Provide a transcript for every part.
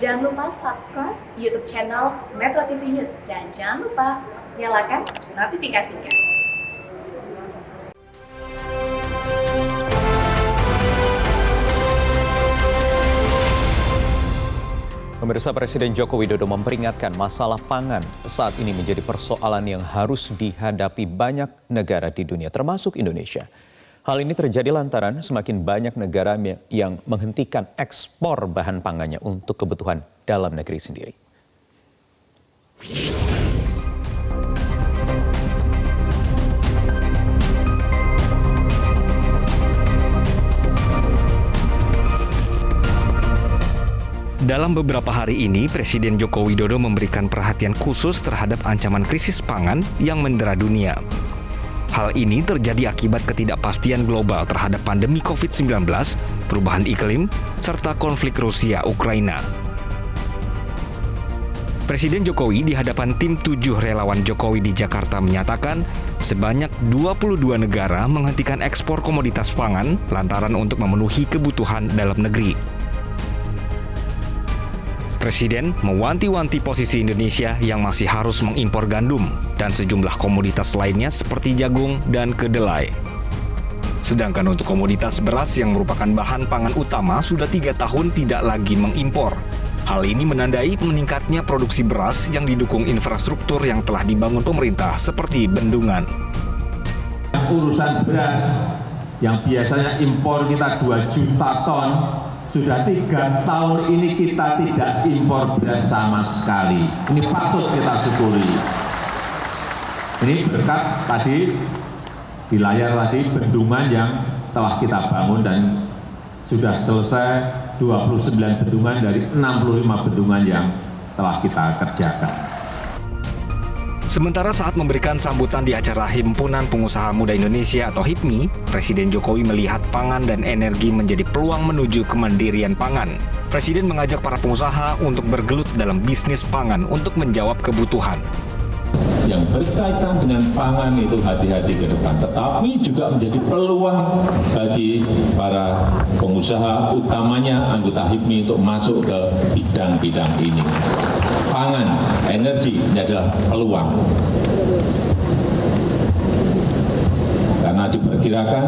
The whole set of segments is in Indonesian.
Jangan lupa subscribe YouTube channel Metro TV News dan jangan lupa nyalakan notifikasinya. Pemirsa, Presiden Joko Widodo memperingatkan masalah pangan saat ini menjadi persoalan yang harus dihadapi banyak negara di dunia, termasuk Indonesia. Hal ini terjadi lantaran semakin banyak negara yang menghentikan ekspor bahan pangannya untuk kebutuhan dalam negeri sendiri. Dalam beberapa hari ini, Presiden Joko Widodo memberikan perhatian khusus terhadap ancaman krisis pangan yang mendera dunia. Hal ini terjadi akibat ketidakpastian global terhadap pandemi COVID-19, perubahan iklim, serta konflik Rusia-Ukraina. Presiden Jokowi di hadapan tim 7 relawan Jokowi di Jakarta menyatakan sebanyak 22 negara menghentikan ekspor komoditas pangan lantaran untuk memenuhi kebutuhan dalam negeri. Presiden mewanti-wanti posisi Indonesia yang masih harus mengimpor gandum dan sejumlah komoditas lainnya seperti jagung dan kedelai. Sedangkan untuk komoditas beras yang merupakan bahan pangan utama sudah 3 tahun tidak lagi mengimpor. Hal ini menandai meningkatnya produksi beras yang didukung infrastruktur yang telah dibangun pemerintah seperti bendungan. Urusan beras yang biasanya impor kita 2 juta ton, sudah 3 tahun ini kita tidak impor beras sama sekali. Ini patut kita syukuri. Ini berkat tadi di layar tadi bendungan yang telah kita bangun dan sudah selesai 29 bendungan dari 65 bendungan yang telah kita kerjakan. Sementara saat memberikan sambutan di acara Himpunan Pengusaha Muda Indonesia atau HIPMI, Presiden Jokowi melihat pangan dan energi menjadi peluang menuju kemandirian pangan. Presiden mengajak para pengusaha untuk bergelut dalam bisnis pangan untuk menjawab kebutuhan. Yang berkaitan dengan pangan itu hati-hati ke depan, tetapi juga menjadi peluang bagi para pengusaha, utamanya anggota HIPMI untuk masuk ke bidang-bidang ini. Pangan, energi ini adalah peluang. Karena diperkirakan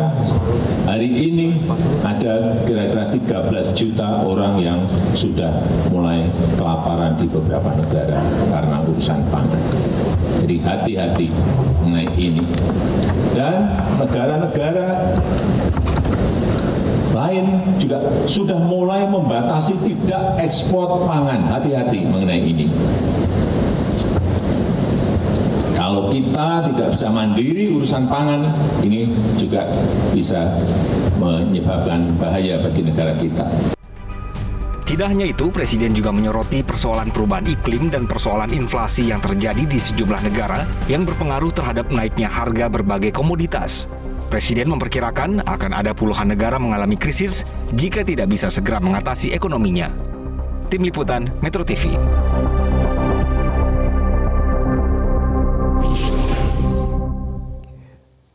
hari ini ada kira-kira 13 juta orang yang sudah mulai kelaparan di beberapa negara karena urusan pangan. Jadi hati-hati mengenai ini. Dan negara-negara lain juga sudah mulai membatasi tidak ekspor pangan. Hati-hati mengenai ini. Kalau kita tidak bisa mandiri urusan pangan, ini juga bisa menyebabkan bahaya bagi negara kita. Tidak hanya itu, Presiden juga menyoroti persoalan perubahan iklim dan persoalan inflasi yang terjadi di sejumlah negara yang berpengaruh terhadap naiknya harga berbagai komoditas. Presiden memperkirakan akan ada puluhan negara mengalami krisis jika tidak bisa segera mengatasi ekonominya. Tim Liputan Metro TV.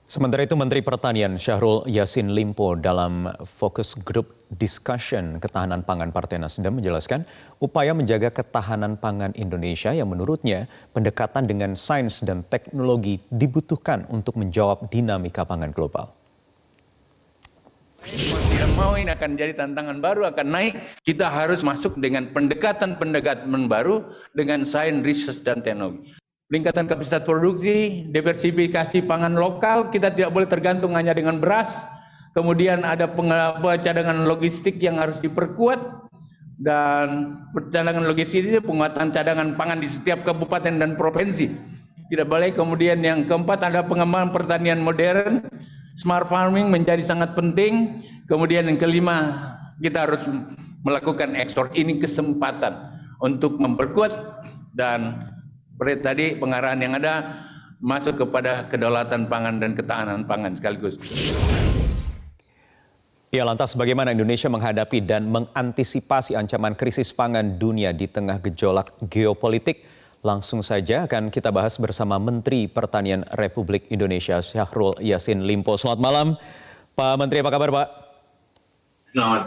Sementara itu, Menteri Pertanian Syahrul Yassin Limpo dalam Focus Group Discussion Ketahanan Pangan Partai Nasdem menjelaskan upaya menjaga ketahanan pangan Indonesia yang menurutnya pendekatan dengan sains dan teknologi dibutuhkan untuk menjawab dinamika pangan global. Tidak mau ini akan jadi tantangan baru, akan naik. Kita harus masuk dengan pendekatan-pendekatan baru dengan sains, riset, dan teknologi. Peningkatan kapasitas produksi, diversifikasi pangan lokal, kita tidak boleh tergantung hanya dengan beras. Kemudian ada cadangan logistik yang harus diperkuat, dan cadangan logistik itu penguatan cadangan pangan di setiap kabupaten dan provinsi. Tidak boleh. Kemudian yang keempat ada pengembangan pertanian modern, smart farming menjadi sangat penting. Kemudian yang kelima, kita harus melakukan ekspor. Ini kesempatan untuk memperkuat dan seperti tadi pengarahan yang ada masuk kepada kedaulatan pangan dan ketahanan pangan sekaligus. Ya, lantas bagaimana Indonesia menghadapi dan mengantisipasi ancaman krisis pangan dunia di tengah gejolak geopolitik? Langsung saja akan kita bahas bersama Menteri Pertanian Republik Indonesia Syahrul Yassin Limpo. Selamat malam, Pak Menteri, apa kabar, Pak? Selamat.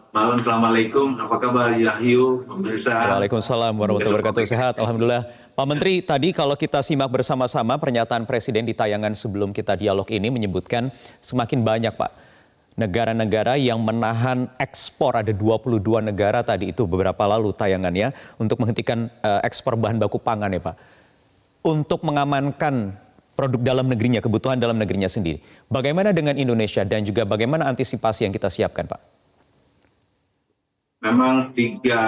Malam, Assalamualaikum. Apa kabar Yahyu, pemirsa? Waalaikumsalam warahmatullahi wabarakatuh. Sehat, Alhamdulillah. Pak Menteri, tadi kalau kita simak bersama-sama pernyataan Presiden di tayangan sebelum kita dialog ini menyebutkan semakin banyak, Pak, negara-negara yang menahan ekspor. Ada 22 negara tadi itu beberapa lalu tayangannya untuk menghentikan ekspor bahan baku pangan ya, Pak. Untuk mengamankan produk dalam negerinya, kebutuhan dalam negerinya sendiri. Bagaimana dengan Indonesia dan juga bagaimana antisipasi yang kita siapkan, Pak? Memang tiga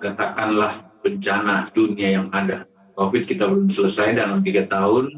katakanlah bencana dunia yang ada. COVID kita belum selesai dalam 3 tahun.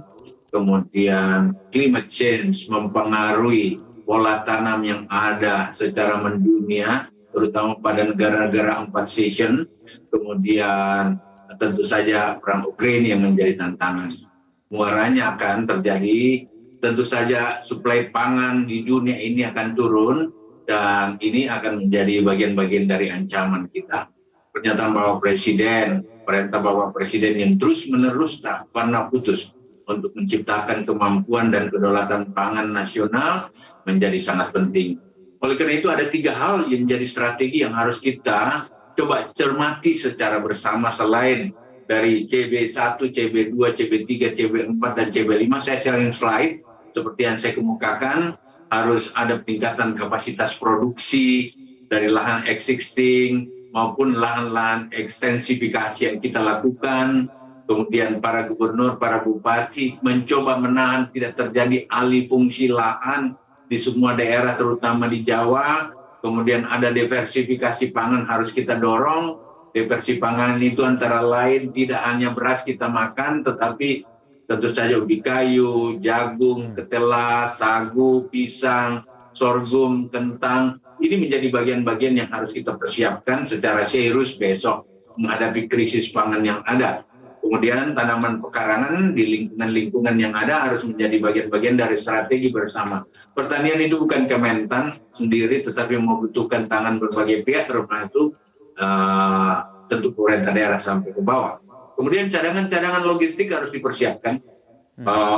Kemudian climate change mempengaruhi pola tanam yang ada secara mendunia, terutama pada negara-negara 4 season. Kemudian tentu saja perang Ukraina yang menjadi tantangan. Muaranya akan terjadi, tentu saja suplai pangan di dunia ini akan turun. Dan ini akan menjadi bagian-bagian dari ancaman kita. Pernyataan Bapak Presiden, perintah Bapak Presiden yang terus-menerus tak pernah putus untuk menciptakan kemampuan dan kedaulatan pangan nasional menjadi sangat penting. Oleh karena itu ada 3 hal yang menjadi strategi yang harus kita coba cermati secara bersama selain dari CB1, CB2, CB3, CB4, dan CB5. Saya sharing slide seperti yang saya kemukakan. Harus ada peningkatan kapasitas produksi dari lahan existing maupun lahan-lahan ekstensifikasi yang kita lakukan. Kemudian para gubernur, para bupati mencoba menahan tidak terjadi alih fungsi lahan di semua daerah terutama di Jawa. Kemudian ada diversifikasi pangan harus kita dorong. Diversifikasi pangan itu antara lain tidak hanya beras kita makan tetapi tentu saja ubi kayu, jagung, ketela, sagu, pisang, sorghum, kentang. Ini menjadi bagian-bagian yang harus kita persiapkan secara serius besok menghadapi krisis pangan yang ada. Kemudian tanaman pekarangan di lingkungan yang ada harus menjadi bagian-bagian dari strategi bersama. Pertanian itu bukan Kementan sendiri, tetapi membutuhkan tangan berbagai pihak, termasuk tentu pemerintah daerah sampai ke bawah. Kemudian cadangan-cadangan logistik harus dipersiapkan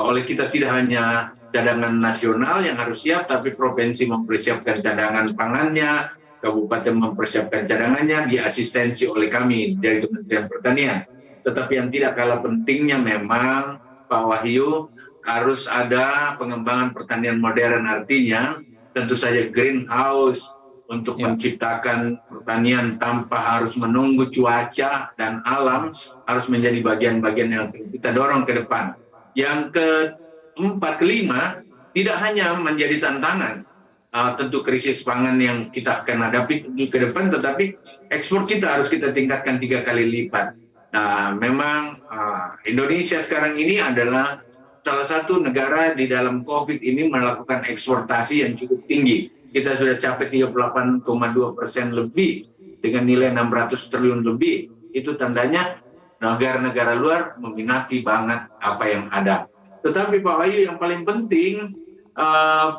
oleh kita, tidak hanya cadangan nasional yang harus siap, tapi provinsi mempersiapkan cadangan pangannya, kabupaten mempersiapkan cadangannya, diasistensi oleh kami dari Kementerian Pertanian. Tetapi yang tidak kalah pentingnya memang Pak Wahyu, harus ada pengembangan pertanian modern, artinya tentu saja greenhouse, untuk menciptakan pertanian tanpa harus menunggu cuaca dan alam harus menjadi bagian-bagian yang kita dorong ke depan. Yang keempat, kelima, tidak hanya menjadi tantangan tentu krisis pangan yang kita akan hadapi ke depan, tetapi ekspor kita harus kita tingkatkan 3 kali lipat. Nah, memang Indonesia sekarang ini adalah salah satu negara di dalam COVID ini melakukan eksportasi yang cukup tinggi. Kita sudah capai 38,2% lebih dengan nilai 600 triliun lebih. Itu tandanya negara-negara luar meminati banget apa yang ada. Tetapi Pak Wahyu, yang paling penting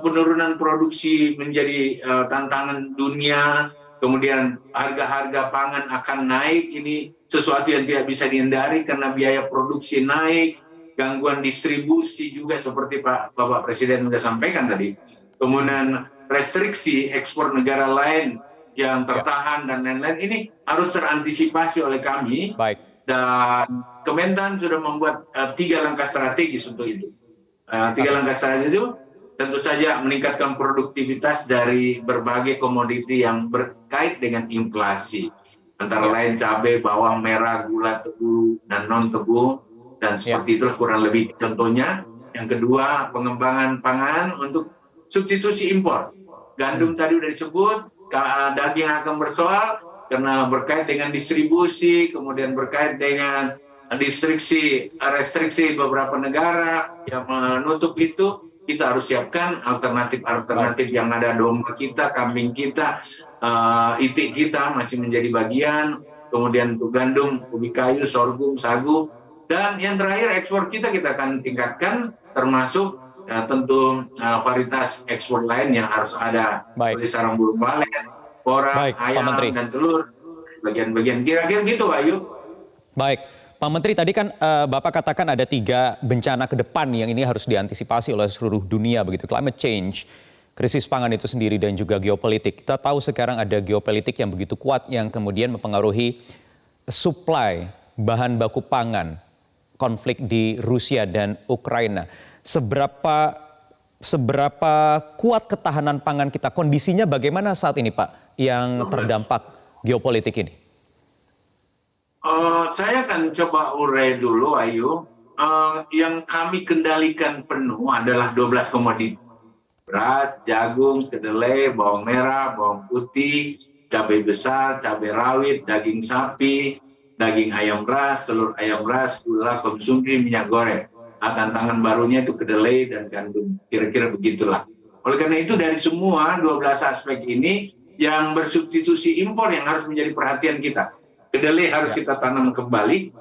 penurunan produksi menjadi tantangan dunia. Kemudian harga-harga pangan akan naik. Ini sesuatu yang tidak bisa dihindari karena biaya produksi naik. Gangguan distribusi juga seperti Bapak Presiden sudah sampaikan tadi. Kemudian restriksi ekspor negara lain yang tertahan dan lain-lain, ini harus terantisipasi oleh kami. Baik. Dan Kementan sudah membuat 3 langkah strategis untuk itu. 3 langkah strategis itu tentu saja meningkatkan produktivitas dari berbagai komoditi yang berkait dengan inflasi. Antara lain cabai, bawang merah, gula, tebu, dan non-tebu. Dan seperti itulah kurang lebih contohnya. Yang kedua, pengembangan pangan untuk substitusi impor. Gandum tadi sudah disebut, daging akan bersoal karena berkait dengan distribusi, kemudian berkait dengan restriksi beberapa negara yang menutup itu. Kita harus siapkan alternatif yang ada. Domba kita, kambing kita, itik kita masih menjadi bagian. Kemudian untuk gandum, ubi kayu, sorghum, sagu. Dan yang terakhir, ekspor kita akan tingkatkan, termasuk tentu varietas ekspor lain yang harus ada, seperti sarang burung walet, koran, ayam, dan telur, bagian-bagian kira-kira gitu, Pak Ayu. Baik, Pak Menteri, tadi kan Bapak katakan ada 3 bencana ke depan yang ini harus diantisipasi oleh seluruh dunia, begitu, climate change, krisis pangan itu sendiri dan juga geopolitik. Kita tahu sekarang ada geopolitik yang begitu kuat yang kemudian mempengaruhi supply bahan baku pangan, konflik di Rusia dan Ukraina. Seberapa kuat ketahanan pangan kita? Kondisinya bagaimana saat ini, Pak, yang terdampak geopolitik ini? Saya akan coba urai dulu, Ayu. Yang kami kendalikan penuh adalah 12 komoditi. Beras, jagung, kedelai, bawang merah, bawang putih, cabai besar, cabai rawit, daging sapi, daging ayam ras, telur ayam ras, gula konsumsi, minyak goreng. Tantangan barunya itu kedelai dan gandum. Kira-kira begitulah. Oleh karena itu dari semua 12 aspek ini yang bersubstitusi impor yang harus menjadi perhatian kita. Kedelai harus kita tanam kembali.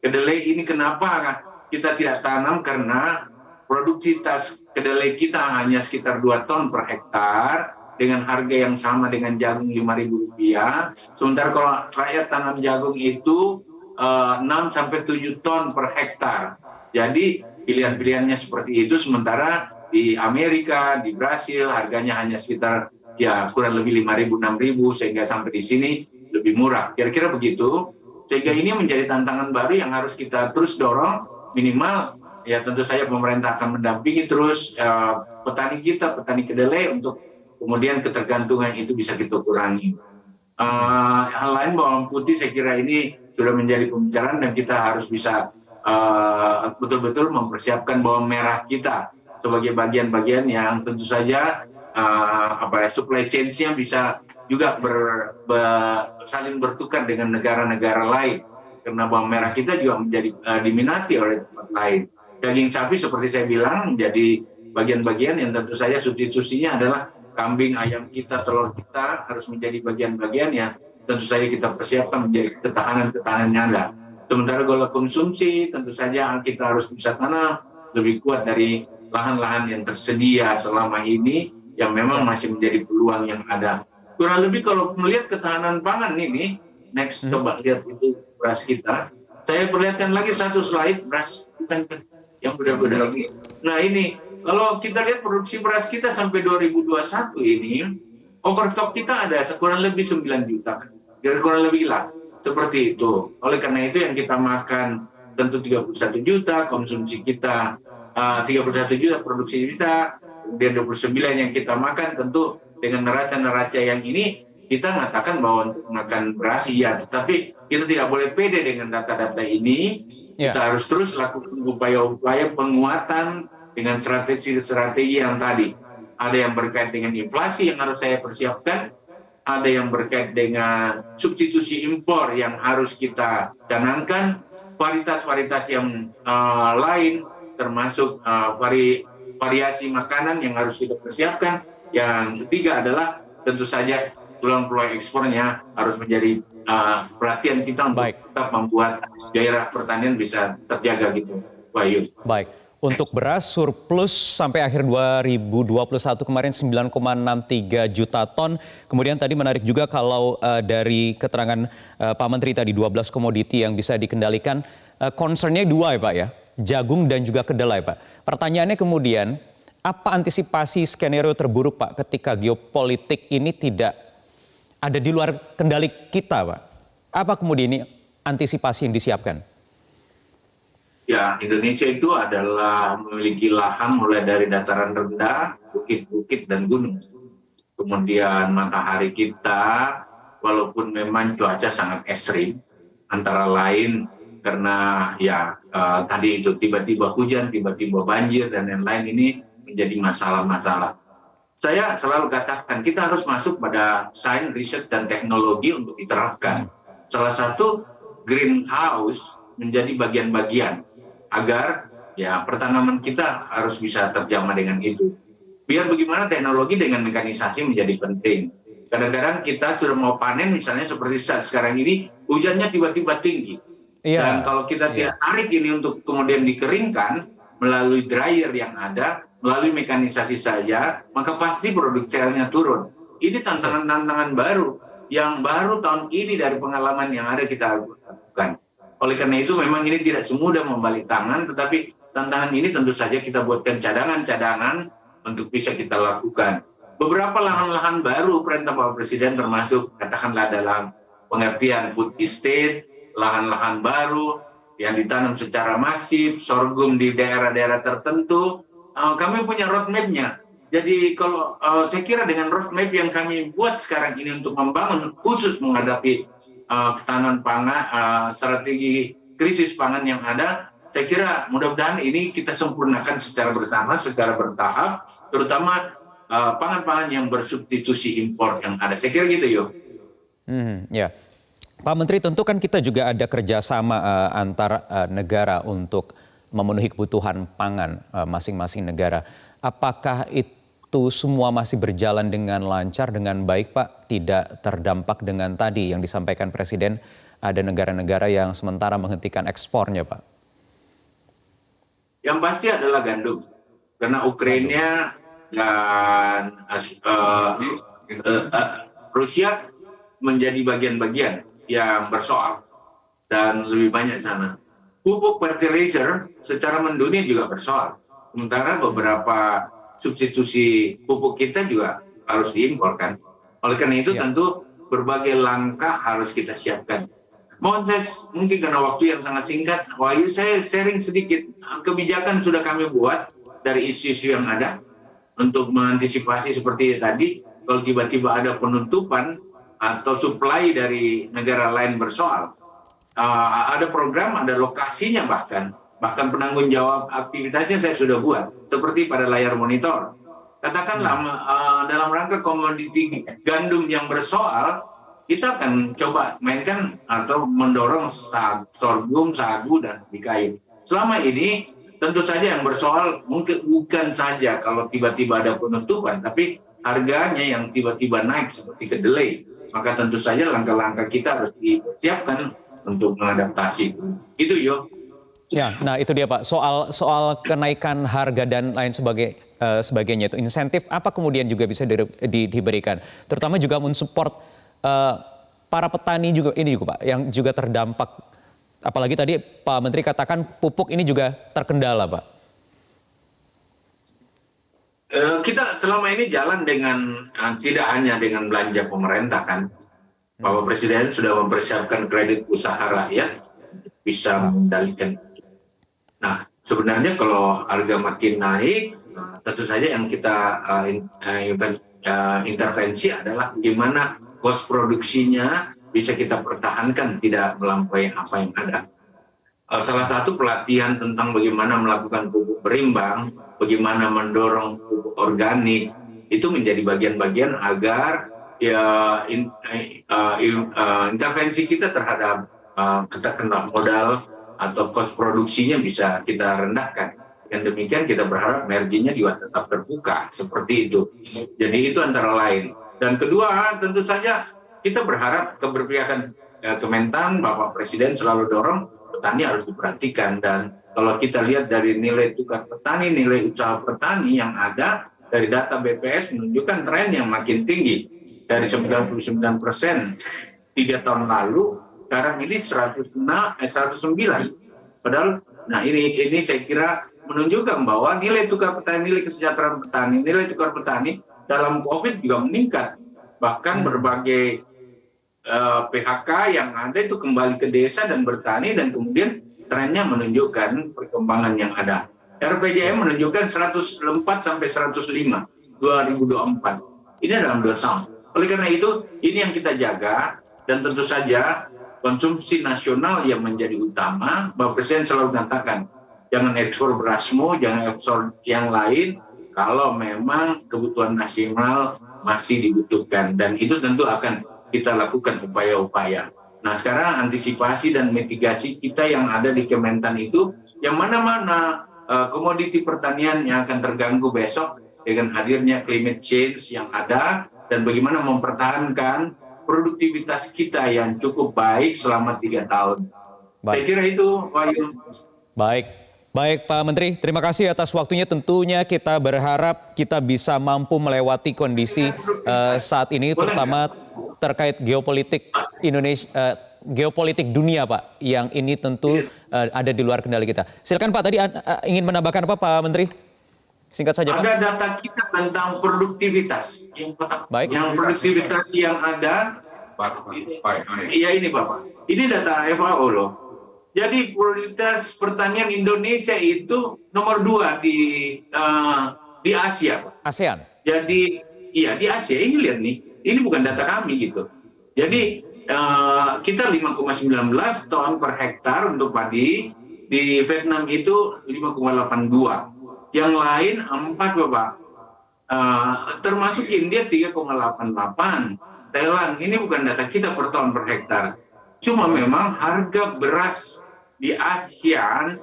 Kedelai ini kenapa kita tidak tanam? Karena produktivitas kedelai kita hanya sekitar 2 ton per hektar dengan harga yang sama dengan jagung Rp5.000. Sementara kalau rakyat tanam jagung itu 6-7 ton per hektar. Jadi pilihan-pilihannya seperti itu. Sementara di Amerika, di Brasil harganya hanya sekitar ya kurang lebih 5.000-6.000 sehingga sampai di sini lebih murah. Kira-kira begitu. Sehingga ini menjadi tantangan baru yang harus kita terus dorong. Minimal ya tentu saja pemerintah akan mendampingi terus petani kita, petani kedelai untuk kemudian ketergantungan itu bisa kita kurangi. Hal lain bawang putih saya kira ini sudah menjadi pembicaraan dan kita harus bisa betul-betul mempersiapkan bawang merah kita sebagai bagian-bagian yang tentu saja supply chain-nya bisa juga saling bertukar dengan negara-negara lain. Karena bawang merah kita juga menjadi diminati oleh tempat lain. Daging sapi seperti saya bilang menjadi bagian-bagian yang tentu saja substitusinya adalah kambing, ayam kita, telur kita harus menjadi bagian-bagian yang tentu saja kita persiapkan menjadi ketahanan yang ada. Sementara gula konsumsi tentu saja kita harus bisa tanam lebih kuat dari lahan-lahan yang tersedia selama ini yang memang masih menjadi peluang yang ada. Kurang lebih kalau melihat ketahanan pangan ini, next coba lihat itu beras kita. Saya perlihatkan lagi satu slide beras yang benar-benar. Nah ini kalau kita lihat produksi beras kita sampai 2021 ini overstock kita ada kurang lebih 9 juta, kurang lebih lah seperti itu. Oleh karena itu yang kita makan tentu 31 juta, konsumsi kita 31 juta, produksi kita, kemudian 29 yang kita makan tentu dengan neraca-neraca yang ini kita mengatakan bahwa untuk makan beras iya, tetapi kita tidak boleh pede dengan data-data ini. Kita harus terus lakukan upaya-upaya penguatan dengan strategi-strategi yang tadi. Ada yang berkait dengan inflasi yang harus saya persiapkan, ada yang berkait dengan substitusi impor yang harus kita canangkan, varietas-varietas yang lain termasuk variasi makanan yang harus kita persiapkan. Yang ketiga adalah tentu saja peluang-peluang ekspornya harus menjadi perhatian kita untuk tetap membuat gairah pertanian bisa terjaga gitu, Pak Yus. Baik, untuk beras surplus sampai akhir 2021 kemarin 9,63 juta ton. Kemudian tadi menarik juga kalau dari keterangan Pak Menteri tadi 12 komoditi yang bisa dikendalikan. Concernnya dua ya Pak ya, jagung dan juga kedelai Pak. Pertanyaannya kemudian, apa antisipasi skenario terburuk Pak ketika geopolitik ini tidak ada di luar kendali kita Pak? Apa kemudian ini antisipasi yang disiapkan? Ya, Indonesia itu adalah memiliki lahan mulai dari dataran rendah, bukit-bukit dan gunung. Kemudian matahari kita, walaupun memang cuaca sangat ekstrim, antara lain karena ya tadi itu tiba-tiba hujan, tiba-tiba banjir dan lain-lain ini menjadi masalah-masalah. Saya selalu katakan kita harus masuk pada sains, riset, dan teknologi untuk diterapkan. Salah satu greenhouse menjadi bagian-bagian agar ya pertanaman kita harus bisa terjamah dengan itu. Biar bagaimana teknologi dengan mekanisasi menjadi penting. Kadang-kadang kita sudah mau panen misalnya seperti saat sekarang ini hujannya tiba-tiba tinggi. Dan kalau kita tidak tarik ini untuk kemudian dikeringkan melalui dryer yang ada, melalui mekanisasi saja, maka pasti produksinya turun. Ini tantangan-tantangan baru yang baru tahun ini dari pengalaman yang ada kita lakukan. Oleh karena itu memang ini tidak semudah membalik tangan, tetapi tantangan ini tentu saja kita buatkan cadangan-cadangan untuk bisa kita lakukan. beberapa lahan-lahan baru perintah Bapak Presiden termasuk katakanlah dalam pengertian food estate, lahan-lahan baru yang ditanam secara masif, sorghum di daerah-daerah tertentu, kami punya roadmap-nya. Jadi kalau saya kira dengan roadmap yang kami buat sekarang ini untuk membangun khusus menghadapi ketahanan pangan, strategi krisis pangan yang ada, saya kira mudah-mudahan ini kita sempurnakan secara bersama, secara bertahap, terutama pangan-pangan yang bersubstitusi impor yang ada. Saya kira gitu, Yo. Ya, Pak Menteri, tentu kan kita juga ada kerjasama antar negara untuk memenuhi kebutuhan pangan masing-masing negara. Apakah itu semua masih berjalan dengan lancar, dengan baik, Pak? Tidak terdampak dengan tadi yang disampaikan Presiden, ada negara-negara yang sementara menghentikan ekspornya, Pak? Yang pasti adalah gandum, karena Ukraina dan Rusia menjadi bagian-bagian yang bersoal dan lebih banyak sana. Pupuk fertilizer secara mendunia juga bersoal. Sementara beberapa substitusi pupuk kita juga harus diimpor kan. Oleh karena itu tentu berbagai langkah harus kita siapkan. Mohon saya mungkin karena waktu yang sangat singkat, Wahyu saya sharing sedikit. Kebijakan sudah kami buat dari isu-isu yang ada untuk mengantisipasi seperti tadi, kalau tiba-tiba ada penutupan atau supply dari negara lain bersoal. Ada program, ada lokasinya bahkan penanggung jawab aktivitasnya saya sudah buat, seperti pada layar monitor. Katakanlah dalam rangka komoditi gandum yang bersoal, kita akan coba mainkan atau mendorong sorghum, sagu, dan bikain. Selama ini tentu saja yang bersoal mungkin bukan saja kalau tiba-tiba ada penutupan, tapi harganya yang tiba-tiba naik seperti kedelai. Maka tentu saja langkah-langkah kita harus disiapkan untuk mengadaptasi. Itu, Yo. Ya, nah itu dia, Pak. Soal kenaikan harga dan lain sebagainya itu insentif apa kemudian juga bisa diberikan, terutama juga mensupport para petani juga ini juga, Pak, yang juga terdampak. Apalagi tadi Pak Menteri katakan pupuk ini juga terkendala, Pak. Kita selama ini jalan dengan tidak hanya dengan belanja pemerintah kan. Bapak Presiden sudah mempersiapkan kredit usaha rakyat bisa mengendalikan. Nah, sebenarnya kalau harga makin naik, tentu saja yang kita intervensi adalah bagaimana kos produksinya bisa kita pertahankan tidak melampaui apa yang ada. Salah satu pelatihan tentang bagaimana melakukan pupuk berimbang, bagaimana mendorong pupuk organik, itu menjadi bagian-bagian agar intervensi kita terhadap katakanlah modal atau kos produksinya bisa kita rendahkan. Dengan demikian kita berharap marginnya juga tetap terbuka seperti itu. Jadi itu antara lain. Dan kedua tentu saja kita berharap keberpihakan Kementan, Bapak Presiden selalu dorong petani harus diperhatikan. Dan kalau kita lihat dari nilai tukar petani, nilai usaha petani yang ada dari data BPS menunjukkan tren yang makin tinggi. Dari 99% 3 tahun lalu, sekarang ini 109. Padahal, nah ini saya kira menunjukkan bahwa nilai tukar petani, nilai kesejahteraan petani, nilai tukar petani dalam COVID juga meningkat. Bahkan berbagai PHK yang ada itu kembali ke desa dan bertani, dan kemudian trennya menunjukkan perkembangan yang ada. RPJM menunjukkan 104 sampai 105 2024. Ini dalam 2 tahun. Oleh karena itu, ini yang kita jaga, dan tentu saja konsumsi nasional yang menjadi utama. Bapak Presiden selalu mengatakan, jangan ekspor berasmu, jangan ekspor yang lain, kalau memang kebutuhan nasional masih dibutuhkan. Dan itu tentu akan kita lakukan upaya-upaya. Nah, sekarang antisipasi dan mitigasi kita yang ada di Kementan itu, yang mana-mana komoditi pertanian yang akan terganggu besok dengan hadirnya climate change yang ada, dan bagaimana mempertahankan produktivitas kita yang cukup baik selama 3 tahun. Saya kira itu, Wahyu. Baik Pak Menteri, terima kasih atas waktunya. Tentunya kita berharap kita bisa mampu melewati kondisi saat ini, terutama terkait geopolitik Indonesia, geopolitik dunia, Pak, yang ini tentu ada di luar kendali kita. Silakan Pak, tadi ingin menambahkan apa Pak Menteri? Singkat saja, Pak. Ada data kita tentang produktivitas. Baik. Yang produktivitas yang ada, iya ini Bapak. Ini data FAO loh. Jadi produktivitas pertanian Indonesia itu nomor 2 di Asia, Pak. ASEAN. Jadi iya di Asia, ini lihat nih, ini bukan data kami gitu. Jadi kita 5,19 ton per hektar untuk padi, di Vietnam itu 5,82. Yang lain 4 Bapak, termasuk India 3,88. Thailand, ini bukan data kita per ton per hektar. Cuma memang harga beras di ASEAN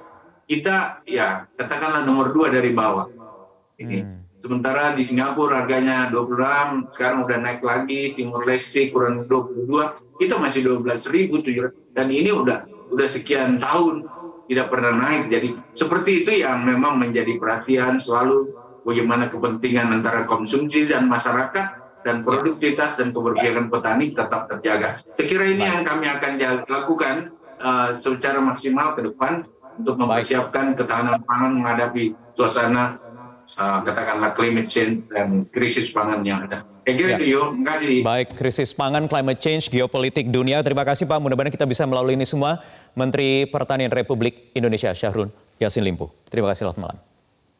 kita ya katakanlah nomor 2 dari bawah. Ini. Sementara di Singapura harganya 26, sekarang udah naik lagi, Timur Leste kurang 22, kita masih 12.700 dan ini udah sekian tahun tidak pernah naik. Jadi seperti itu yang memang menjadi perhatian selalu, bagaimana kepentingan antara konsumsi dan masyarakat dan produktivitas dan keberpihakan petani tetap terjaga. Saya kira ini yang kami akan lakukan secara maksimal ke depan untuk mempersiapkan ketahanan pangan menghadapi suasana katakanlah climate change dan krisis pangan yang ada. Saya kira itu, Yo. Terima kasih. Baik, krisis pangan, climate change, geopolitik dunia. Terima kasih Pak, mudah-mudahan kita bisa melalui ini semua. Menteri Pertanian Republik Indonesia Syahrul Yassin Limpo. Terima kasih, selamat malam.